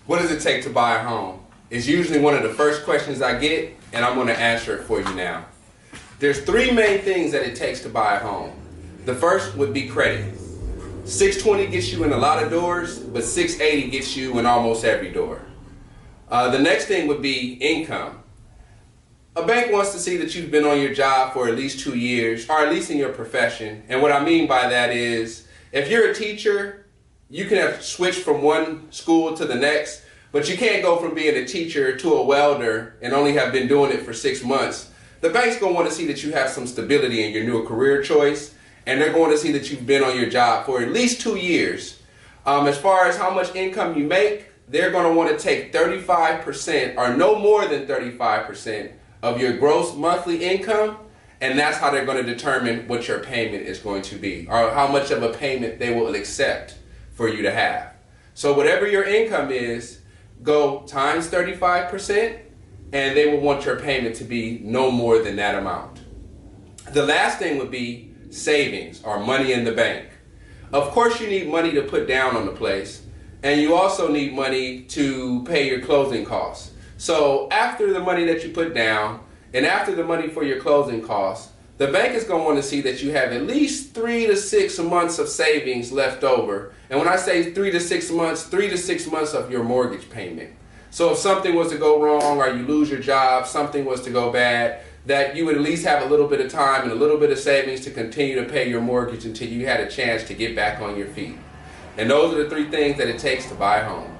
What does it take to buy a home? It's usually one of the first questions I get, and I'm going to answer it for you now. There's three main things that it takes to buy a home. The first would be credit. 620 gets you in a lot of doors, but 680 gets you in almost every door. The next thing would be income. A bank wants to see that you've been on your job for at least 2 years, or at least in your profession. And what I mean by that is, if you're a teacher, you can have switched from one school to the next, but you can't go from being a teacher to a welder and only have been doing it for 6 months. The bank's going to want to see that you have some stability in your new career choice, and they're going to see that you've been on your job for at least 2 years. As far as how much income you make, they're going to want to take 35% or no more than 35% of your gross monthly income, and that's how they're going to determine what your payment is going to be, or how much of a payment they will accept for you to have. So whatever your income is, go times 35%, and they will want your payment to be no more than that amount. The last thing would be savings, or money in the bank. Of course you need money to put down on the place, and you also need money to pay your closing costs. So after the money that you put down, and after the money for your closing costs, the bank is going to want to see that you have at least 3 to 6 months of savings left over. And when I say 3 to 6 months, 3 to 6 months of your mortgage payment. So if something was to go wrong, or you lose your job, something was to go bad, that you would at least have a little bit of time and a little bit of savings to continue to pay your mortgage until you had a chance to get back on your feet. And those are the three things that it takes to buy a home.